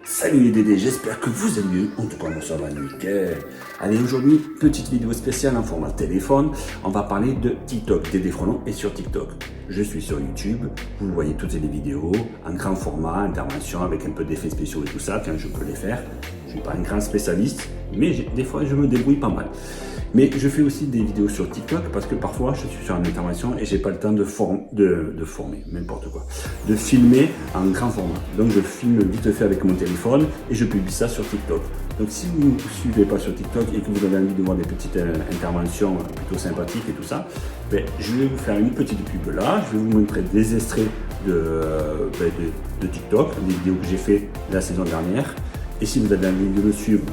Salut les Dédés, j'espère que vous allez mieux, en tout cas moi ça va nickel. Allez, aujourd'hui, petite vidéo spéciale en format téléphone, on va parler de TikTok, Dédé Frelon est sur TikTok. Je suis sur YouTube, vous voyez toutes les vidéos, en grand format, intervention avec un peu d'effets spéciaux et tout ça, quand je peux les faire. Je ne suis pas un grand spécialiste, mais des fois je me débrouille pas mal. Mais je fais aussi des vidéos sur TikTok parce que parfois je suis sur une intervention et j'ai pas le temps de former, n'importe quoi, de filmer en grand format. Donc je filme vite fait avec mon téléphone et je publie ça sur TikTok. Donc si vous ne me suivez pas sur TikTok et que vous avez envie de voir des petites interventions plutôt sympathiques et tout ça, ben, je vais vous faire une petite pub là. Je vais vous montrer des extraits de TikTok, des vidéos que j'ai fait la saison dernière. Et si vous avez envie de me suivre,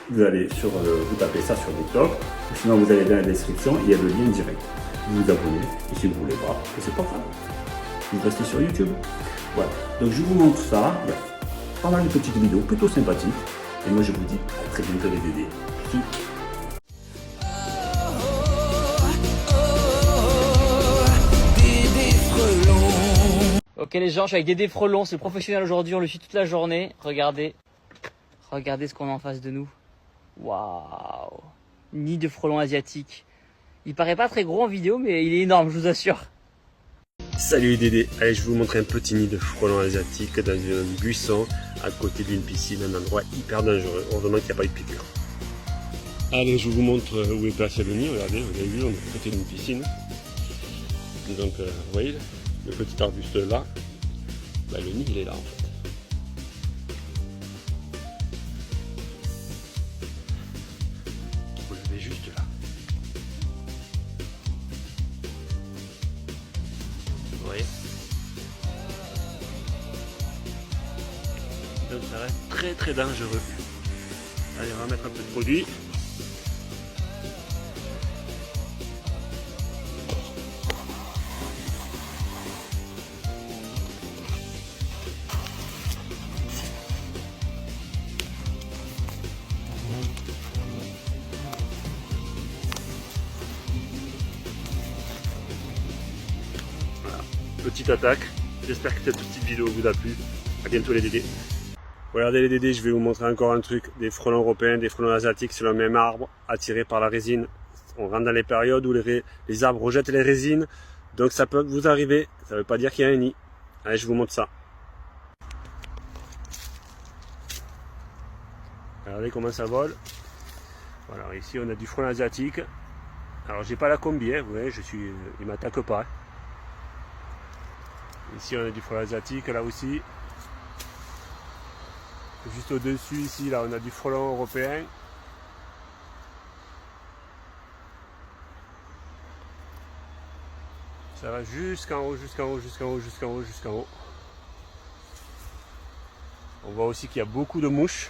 vous allez vous tapez ça sur TikTok, ou sinon vous allez dans la description, il y a le lien direct. Vous vous abonnez, et si vous ne voulez pas, c'est pas grave. Vous restez sur YouTube. Voilà. Donc je vous montre ça. Il y a pas mal de petites vidéos plutôt sympathiques. Et moi je vous dis à très bientôt les Dédés. Ok les gens, je suis avec Dédé Frelon, c'est le professionnel aujourd'hui, on le suit toute la journée. Regardez ce qu'on a en face de nous. Waouh, nid de frelon asiatique. Il paraît pas très gros en vidéo, mais il est énorme, je vous assure. Salut les Dédés, allez je vous montre un petit nid de frelons asiatiques dans un buisson à côté d'une piscine, un endroit hyper dangereux, heureusement qu'il n'y a pas eu de piqûre. Allez je vous montre où est placé le nid, regardez, vous avez vu, on est à côté d'une piscine. Donc vous voyez, le petit arbuste là, bah, le nid il est là en fait. Vous l'avez juste là. Vous voyez. Donc ça reste très dangereux. Allez on va mettre un peu de produit. Petite attaque, j'espère que cette petite vidéo vous a plu, à bientôt les Dédés. Regardez les Dédés, je vais vous montrer encore un truc, des frelons européens, des frelons asiatiques sur le même arbre, attirés par la résine. On rentre dans les périodes où les arbres rejettent les résines, donc ça peut vous arriver, ça ne veut pas dire qu'il y a un nid. Allez, je vous montre ça. Regardez comment ça vole. Voilà, ici on a du frelon asiatique. Alors j'ai pas la combi, hein, vous voyez, il m'attaque pas. Ici on a du frelon asiatique, là aussi. Juste au-dessus ici, là on a du frelon européen. Ça va jusqu'en haut, jusqu'en haut, jusqu'en haut, jusqu'en haut, jusqu'en haut. On voit aussi qu'il y a beaucoup de mouches.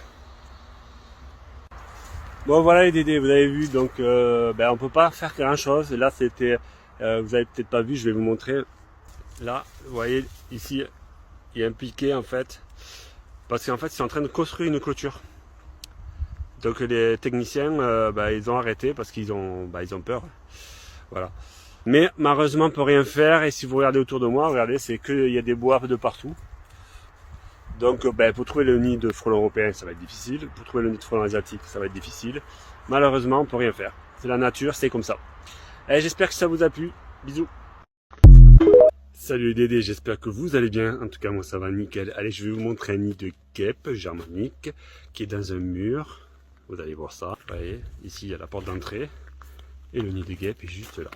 Bon voilà les Dédés, vous avez vu, donc on peut pas faire grand chose. Là c'était, vous avez peut-être pas vu, je vais vous montrer. Là, vous voyez, ici, il y a un piquet en fait, parce qu'en fait, ils sont en train de construire une clôture. Donc les techniciens, ils ont arrêté parce qu'ils ont peur. Voilà. Mais malheureusement, on peut rien faire. Et si vous regardez autour de moi, regardez, c'est qu'il y a des bois de partout. Donc, pour trouver le nid de frelons européens, ça va être difficile. Pour trouver le nid de frelons asiatiques, ça va être difficile. Malheureusement, on peut rien faire. C'est la nature, c'est comme ça. Et j'espère que ça vous a plu. Bisous. Salut les Dédés, j'espère que vous allez bien. En tout cas, moi ça va nickel. Allez, je vais vous montrer un nid de guêpe germanique qui est dans un mur. Vous allez voir ça. Vous voyez, ici il y a la porte d'entrée et le nid de guêpe est juste là.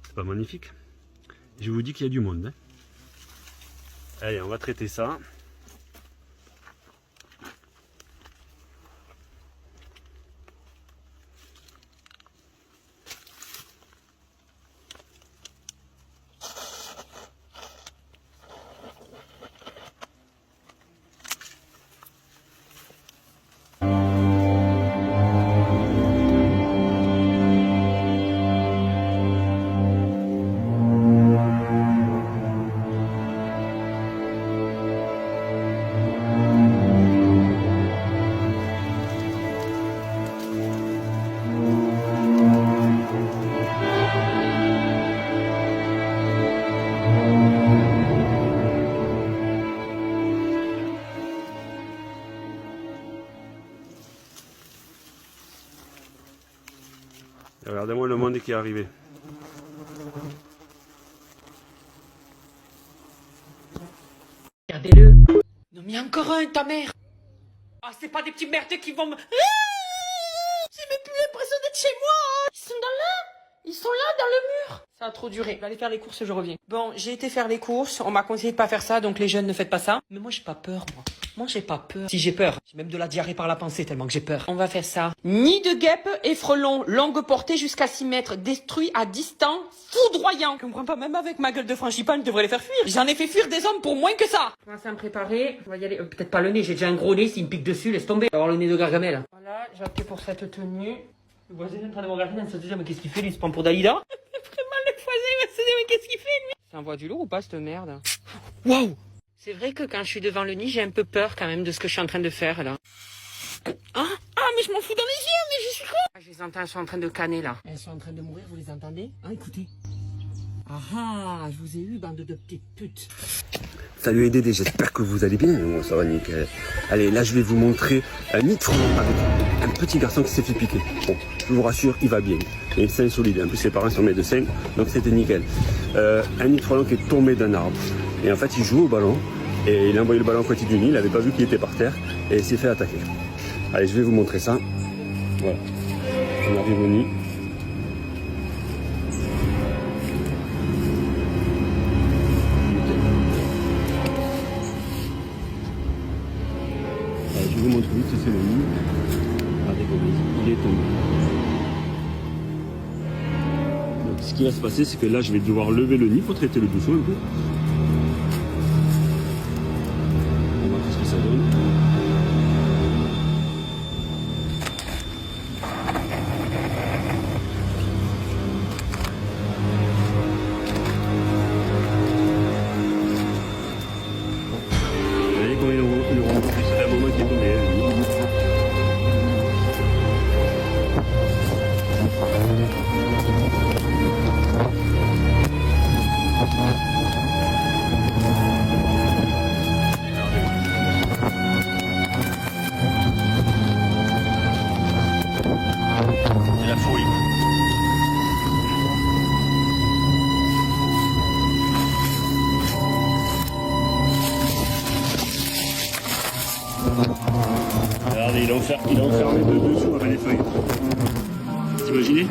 C'est pas magnifique? Je vous dis qu'il y a du monde. Hein. Allez, on va traiter ça. Regardez-moi le monde qui est arrivé. Regardez-le. Non mais encore un, ta mère. Ah, c'est pas des petites merdes qui vont me... J'ai même plus l'impression d'être chez moi. Hein. Ils sont là dans le mur. Ça a trop duré. Je vais aller faire les courses, je reviens. Bon, j'ai été faire les courses. On m'a conseillé de pas faire ça, donc les jeunes ne faites pas ça. Mais moi, j'ai pas peur, moi. Moi, j'ai pas peur. Si, j'ai peur. J'ai même de la diarrhée par la pensée tellement que j'ai peur. On va faire ça. Nid de guêpe et frelon. Longue portée jusqu'à 6 mètres. Détruit à distance. Foudroyant. Je comprends pas, même avec ma gueule de frangipane, je devrais les faire fuir. J'en ai fait fuir des hommes pour moins que ça. On va s'en préparer. On va y aller. Peut-être pas le nez. J'ai déjà un gros nez. S'il me pique dessus, laisse tomber. Je vais avoir le nez de Gargamel. Voilà, j'ai opté pour cette tenue. Le voisin est en train de me regarder dans se dire, mais qu'est-ce qu'il fait lui? Il se prend pour Dalida? Vraiment, le voisin va se dire, mais qu'est-ce qu'il fait lui? Ça envoie du lourd ou pas cette merde? Waouh! C'est vrai que quand je suis devant le nid, j'ai un peu peur quand même de ce que je suis en train de faire là. Ah, mais je m'en fous dans les yeux, mais je suis con! Ah, je les entends, elles sont en train de canner là. Elles sont en train de mourir, vous les entendez? Ah, écoutez. Ah, je vous ai eu, bande de petites putes. Salut les Dédés, j'espère que vous allez bien. Moi, ça va nickel. Allez, là je vais vous montrer un nid de frelon avec un petit garçon qui s'est fait piquer. Bon, je vous rassure, il va bien. Il est sain solide. En plus, ses parents sont médecins, donc c'était nickel. Un nid de frelon qui est tombé d'un arbre. Et en fait, il joue au ballon. Et il a envoyé le ballon à côté du nid. Il n'avait pas vu qu'il était par terre. Et il s'est fait attaquer. Allez, je vais vous montrer ça. Voilà. On arrive au nid. Je vous montre vite, c'est le nid. Regardez comme il est tombé. Donc ce qui va se passer, c'est que là je vais devoir lever le nid pour traiter le dessous un peu. On va voir ce que ça donne. Vous voyez comment il rentre, c'est un moment qui est tombé. C'est la folie. Regardez, il a enfermé de dessous avec les feuilles. Vous imaginez?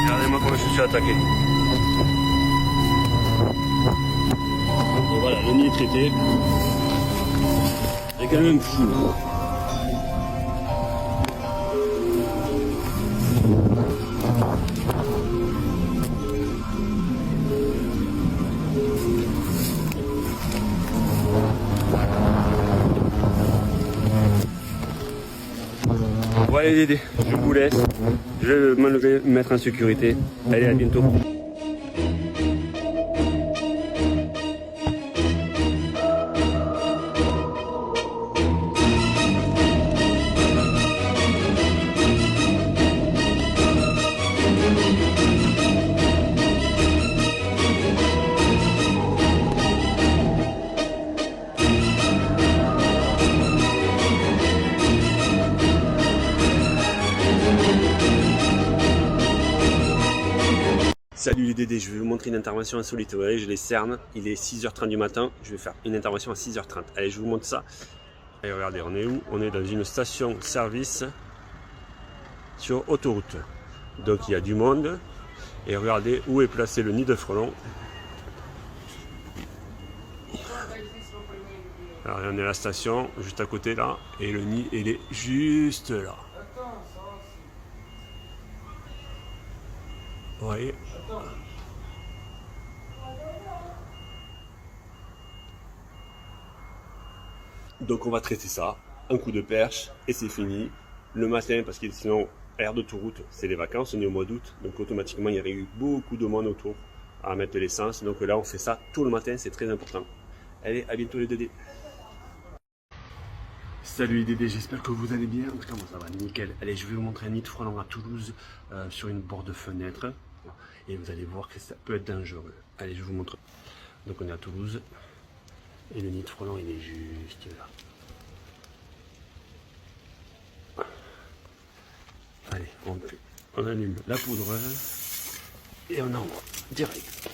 Regardez-moi comment je suis attaqué. Et voilà, le nid est traité. C'est quand même fou. Voilà les Dédés, je vous laisse. Je vais m'enlever, me mettre en sécurité. Allez, à bientôt. Salut les Dédés, je vais vous montrer une intervention insolite. Vous voyez, j'ai les cernes, il est 6h30 du matin, je vais faire une intervention à 6h30. Allez, je vous montre ça. Et regardez, on est où? On est dans une station-service sur autoroute. Donc il y a du monde. Et regardez où est placé le nid de frelon. Alors on est à la station, juste à côté là, et le nid il est juste là. Vous voyez? Donc on va traiter ça, un coup de perche et c'est fini. Le matin, parce que sinon, air d'autoroute, c'est les vacances, on est au mois d'août, donc automatiquement il y aurait eu beaucoup de monde autour à mettre de l'essence. Donc là on fait ça tout le matin, c'est très important. Allez, à bientôt les Dédés. Salut les Dédés, j'espère que vous allez bien. En tout cas moi ça va nickel. Allez, je vais vous montrer un nid de frelon à Toulouse sur une porte de fenêtre. Et vous allez voir que ça peut être dangereux. Allez, je vous montre. Donc on est à Toulouse. Et le nid de frelon il est juste là. Allez, on allume la poudreuse et on envoie direct.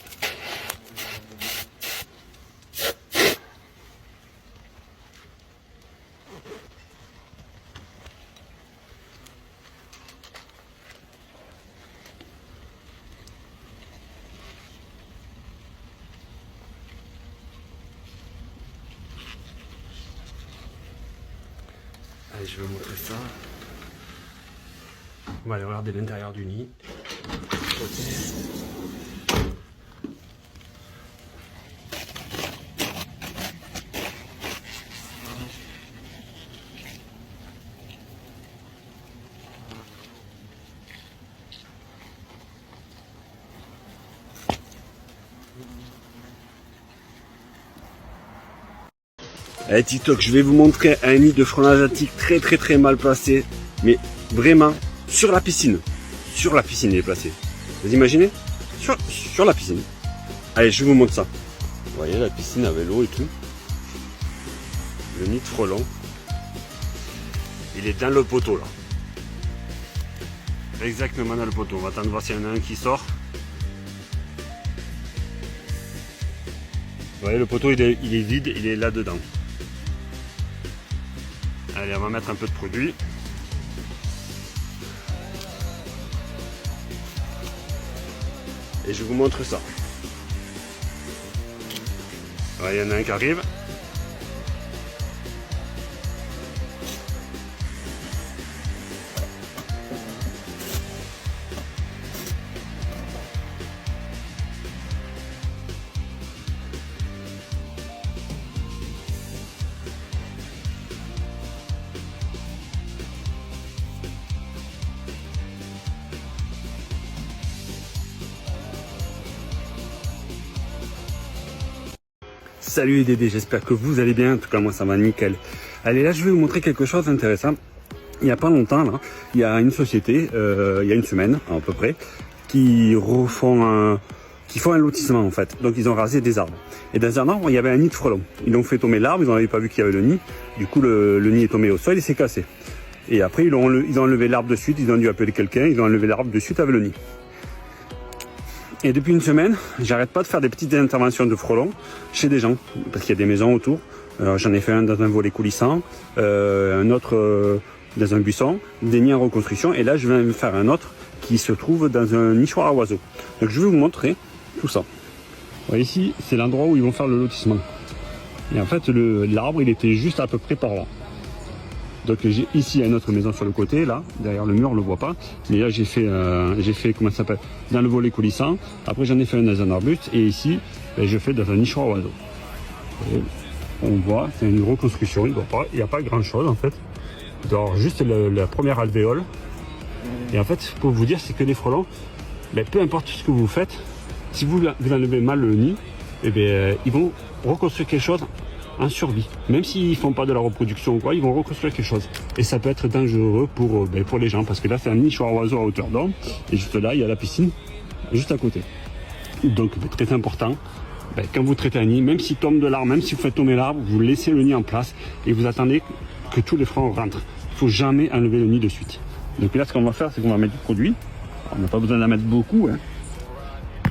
Allez, je vais vous montrer ça. On va aller regarder l'intérieur du nid. Allez TikTok, je vais vous montrer un nid de frelon asiatique très mal placé, mais vraiment sur la piscine. Sur la piscine il est placé. Vous imaginez? Sur la piscine. Allez, je vous montre ça. Vous voyez la piscine avec l'eau et tout. Le nid de frelon. Il est dans le poteau là. Exactement dans le poteau. On va attendre voir s'il y en a un qui sort. Vous voyez le poteau il est vide, il est là dedans. Allez, on va mettre un peu de produit. Et je vous montre ça. Il y en a un qui arrive. Salut les Dédés, j'espère que vous allez bien, en tout cas moi ça va nickel. Allez, là je vais vous montrer quelque chose d'intéressant. Il n'y a pas longtemps, là, il y a une société, il y a une semaine à peu près, qui font un lotissement en fait. Donc ils ont rasé des arbres. Et dans un arbre, il y avait un nid de frelons. Ils ont fait tomber l'arbre, ils n'avaient pas vu qu'il y avait le nid. Du coup le nid est tombé au sol et s'est cassé. Et après ils ont enlevé l'arbre de suite, ils ont dû appeler quelqu'un, ils ont enlevé l'arbre de suite avec le nid. Et depuis une semaine, j'arrête pas de faire des petites interventions de frelons chez des gens, parce qu'il y a des maisons autour. J'en ai fait un dans un volet coulissant, un autre dans un buisson, des nids en reconstruction, et là je vais faire un autre qui se trouve dans un nichoir à oiseaux. Donc je vais vous montrer tout ça. Vous voyez ici, c'est l'endroit où ils vont faire le lotissement. Et en fait, l'arbre, il était juste à peu près par là. Donc j'ai ici une autre maison sur le côté, là, derrière le mur, on ne le voit pas. Mais là j'ai fait comment ça s'appelle, dans le volet coulissant. Après j'en ai fait un dans un arbuste. Et ici, je fais dans un nichoir à oiseaux. On voit, c'est une reconstruction, il n'y a pas grand chose en fait. Alors juste la première alvéole. Et en fait, pour vous dire, c'est que les frelons, peu importe ce que vous faites, si vous enlevez mal le nid, ils vont reconstruire quelque chose en survie. Même s'ils ne font pas de la reproduction ou quoi, ils vont reconstruire quelque chose. Et ça peut être dangereux pour les gens, parce que là c'est un nichoir à oiseaux à hauteur d'homme, et juste là il y a la piscine, juste à côté. Donc très important, quand vous traitez un nid, même s'il tombe de l'arbre, même si vous faites tomber l'arbre, vous laissez le nid en place, et vous attendez que tous les frelons rentrent. Il ne faut jamais enlever le nid de suite. Donc là ce qu'on va faire, c'est qu'on va mettre du produit. On n'a pas besoin d'en mettre beaucoup, hein.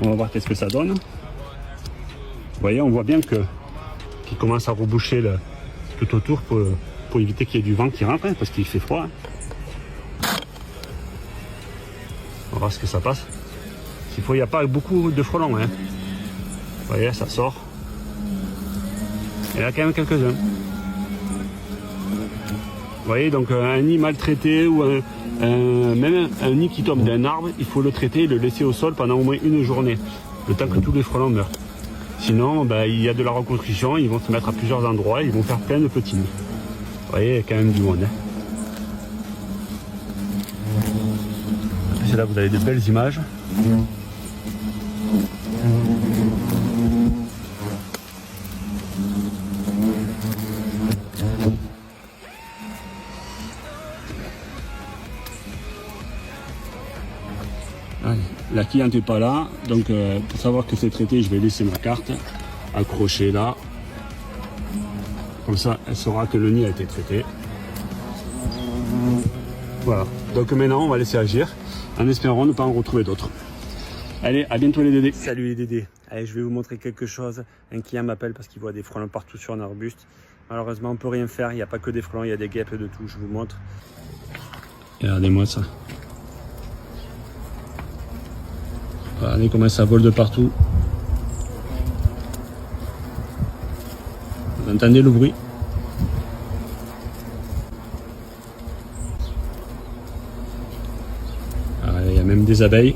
On va voir qu'est-ce que ça donne. Vous voyez, on voit bien qu'il commence à reboucher tout autour pour éviter qu'il y ait du vent qui rentre, hein, parce qu'il fait froid. Hein. On va voir ce que ça passe. Il n'y a pas beaucoup de frelons. Hein. Vous voyez, ça sort. Il y en a quand même quelques-uns. voyez, donc un nid maltraité ou même un nid qui tombe d'un arbre, il faut le traiter et le laisser au sol pendant au moins une journée, le temps que tous les frelons meurent. Sinon, il y a de la reconstruction, ils vont se mettre à plusieurs endroits, ils vont faire plein de petits nids. Vous voyez, il y a quand même du monde. C'est là que vous avez de belles images. Allez, la cliente n'est pas là, donc pour savoir que c'est traité, je vais laisser ma carte accrochée là. Comme ça, elle saura que le nid a été traité. Voilà, donc maintenant on va laisser agir, en espérant ne pas en retrouver d'autres. Allez, à bientôt les dédés. Salut les dédés. Allez, je vais vous montrer quelque chose. Un client m'appelle parce qu'il voit des frelons partout sur un arbuste. Malheureusement, on ne peut rien faire, il n'y a pas que des frelons, il y a des guêpes de tout, je vous montre. Et regardez-moi ça. Regardez comment ça vole de partout. Vous entendez le bruit? Il y a même des abeilles.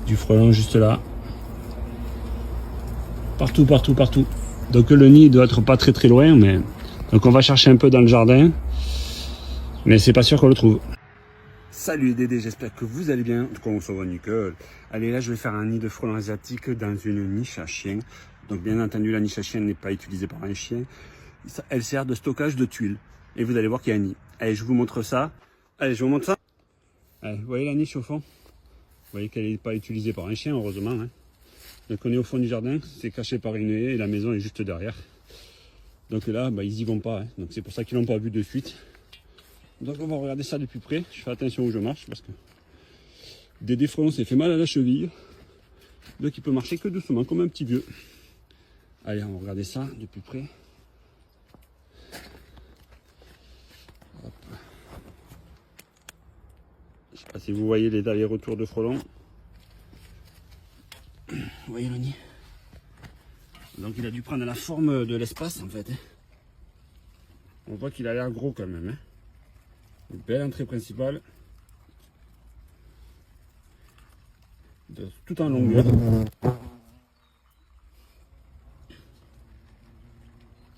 Du frelon juste là. Partout, partout, partout. Donc le nid doit être pas très loin, mais donc on va chercher un peu dans le jardin, mais c'est pas sûr qu'on le trouve. Salut les dédés, j'espère que vous allez bien. En tout cas, on se voit nickel. Allez, là je vais faire un nid de frelons asiatiques dans une niche à chien. Donc bien entendu, la niche à chien n'est pas utilisée par un chien. Elle sert de stockage de tuiles. Et vous allez voir qu'il y a un nid. Allez, je vous montre ça. Allez, je vous montre ça. Allez, vous voyez la niche au fond? Vous voyez qu'elle n'est pas utilisée par un chien, heureusement. Hein. Donc on est au fond du jardin, c'est caché par une haie et la maison est juste derrière. Donc là, ils y vont pas. Hein. Donc c'est pour ça qu'ils l'ont pas vu de suite. Donc on va regarder ça de plus près. Je fais attention où je marche parce que Dédé frelon s'est fait mal à la cheville. Donc il peut marcher que doucement, comme un petit vieux. Allez, on va regarder ça de plus près. Hop. Je sais pas si vous voyez les allers-retours de frelons. Vous voyez le nid? Donc il a dû prendre la forme de l'espace en fait. On voit qu'il a l'air gros quand même. Une belle entrée principale. Tout en longueur.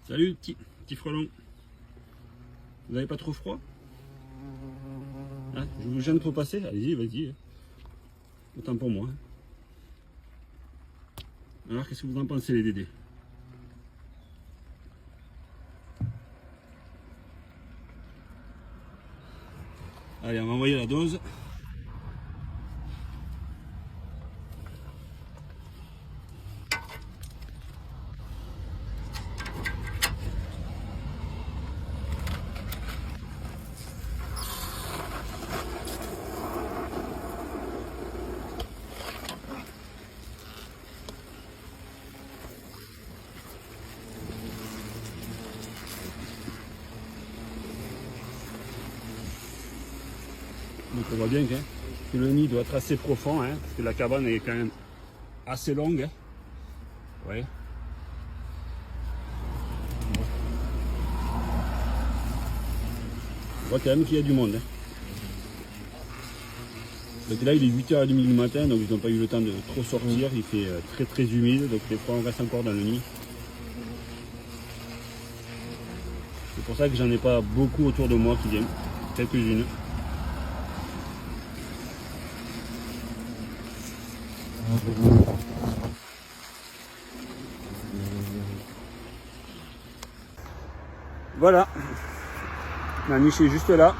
Salut petit frelon. Vous n'avez pas trop froid? Hein, je vous gêne pour passer? Allez-y, vas-y. Autant pour moi. Alors, qu'est-ce que vous en pensez les dédés? Allez, on va envoyer la dose. Donc on voit bien que le nid doit être assez profond, hein, parce que la cabane est quand même assez longue. Hein. Ouais. On voit quand même qu'il y a du monde. Hein. Donc là il est 8h30 du matin, donc ils n'ont pas eu le temps de trop sortir, il fait très humide, donc des fois on reste encore dans le nid. C'est pour ça que j'en ai pas beaucoup autour de moi qui viennent, quelques-unes. Voilà, la niche est juste là.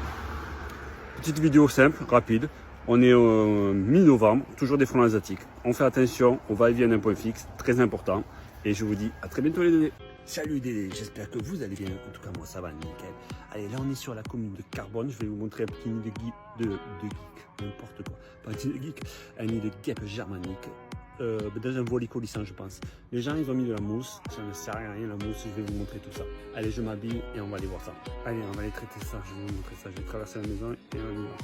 Petite vidéo simple, rapide. On est au mi-novembre, toujours des frelons asiatiques. On fait attention, on va et vient d'un point fixe, très important. Et je vous dis à très bientôt les dédés. Salut dédés, j'espère que vous allez bien. En tout cas moi ça va nickel. Allez, là on est sur la commune de Carbone. Je vais vous montrer un petit nid de geek, n'importe quoi. Pas un nid de geek, un nid de guêpe germanique. Dans un volet coulissant je pense. Les gens ils ont mis de la mousse, ça ne sert à rien la mousse, je vais vous montrer tout ça. Allez, je m'habille et on va aller voir ça. Allez, on va aller traiter ça, je vais vous montrer ça. Je vais traverser la maison et on y va.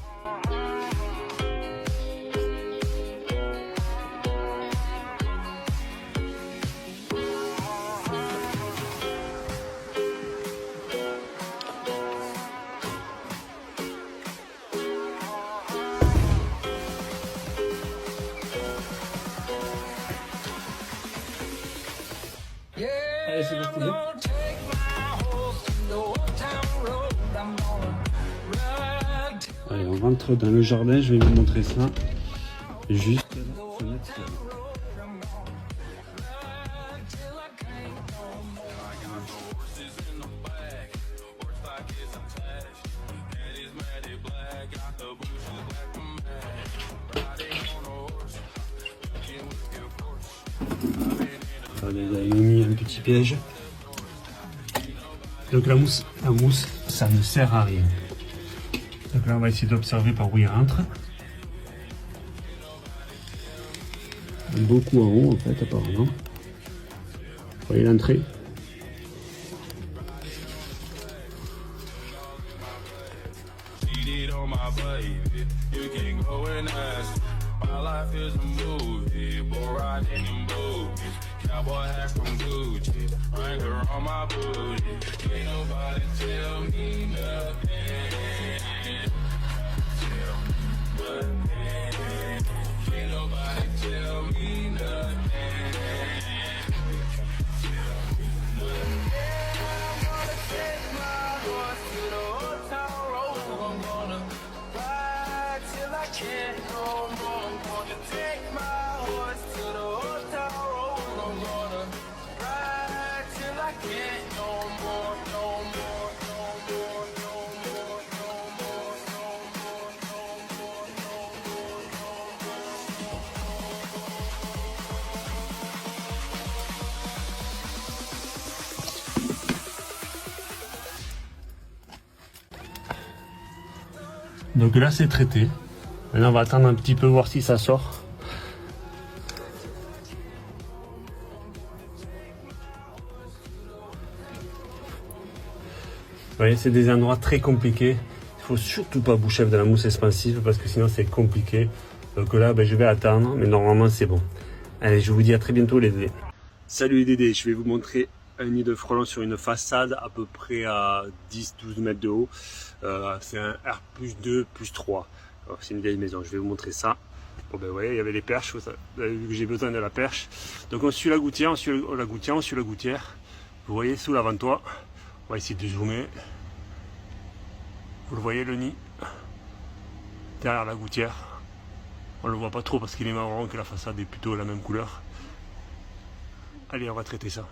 Allez, on rentre dans le jardin, je vais vous montrer ça. Juste la fenêtre. Allez, là, ils ont mis un petit piège. Donc la mousse, ça ne sert à rien. Donc là, on va essayer d'observer par où il rentre. Beaucoup en haut, en fait, apparemment. Vous voyez l'entrée? Donc là c'est traité. Maintenant on va attendre un petit peu voir si ça sort. Vous voyez, c'est des endroits très compliqués. Il faut surtout pas boucher de la mousse expansive parce que sinon c'est compliqué. Donc là je vais attendre, mais normalement c'est bon. Allez, je vous dis à très bientôt les Dédés. Salut les Dédés, je vais vous montrer un nid de frelons sur une façade à peu près à 10-12 mètres de haut. C'est un R+2 plus 3. C'est une vieille maison, je vais vous montrer ça. Bon ben ouais, il y avait les perches, vous avez vu que j'ai besoin de la perche. Donc on suit la gouttière, on suit la gouttière. Vous voyez sous l'avant-toit. On va essayer de zoomer. Vous le voyez le nid derrière la gouttière. On le voit pas trop parce qu'il est marron, que la façade est plutôt la même couleur. Allez, on va traiter ça.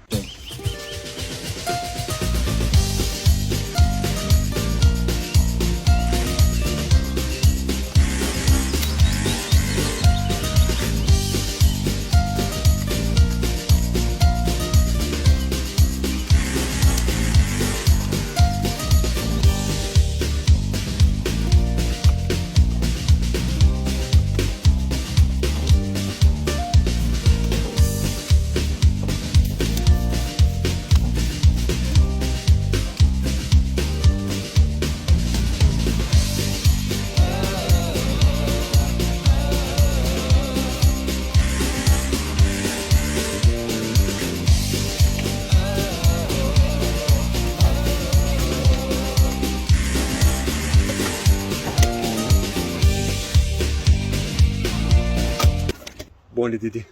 Bon les Dédés,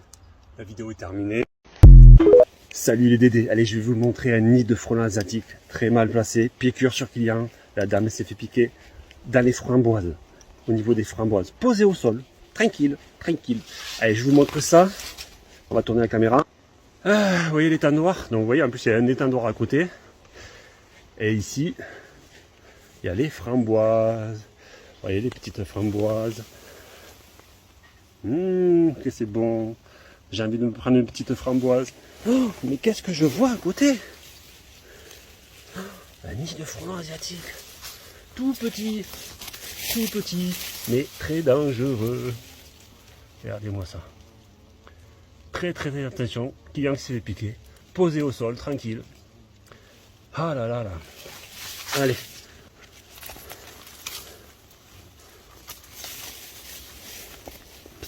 la vidéo est terminée. Salut les Dédés, allez je vais vous montrer un nid de frelons asiatiques très mal placé, piqûre sur client. La dame s'est fait piquer dans les framboises, au niveau des framboises, posé au sol, tranquille, tranquille. Allez je vous montre ça, on va tourner la caméra. Vous voyez l'étendoir, donc vous voyez en plus il y a un étendoir à côté. Et ici, il y a les framboises, vous voyez les petites framboises. Que c'est bon. J'ai envie de me prendre une petite framboise. Oh, mais qu'est-ce que je vois à côté? Un nid de frelons asiatique. Tout petit, mais très dangereux. Regardez-moi ça. Très attention. Client qui s'est fait piquer. Posé au sol, tranquille. Ah là là là. Allez.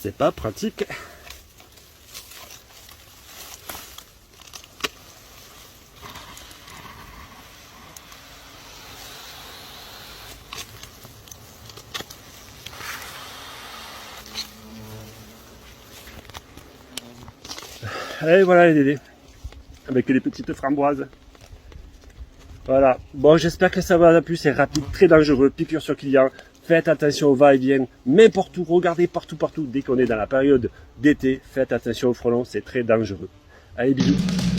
C'est pas pratique. Et voilà les Dédés. avec les petites framboises. Voilà, bon j'espère que ça vous a plu, c'est rapide, très dangereux, piqûre sur client. Faites attention au va-et-vient, n'importe où, regardez partout, dès qu'on est dans la période d'été, faites attention aux frelons, c'est très dangereux. Allez, bisous.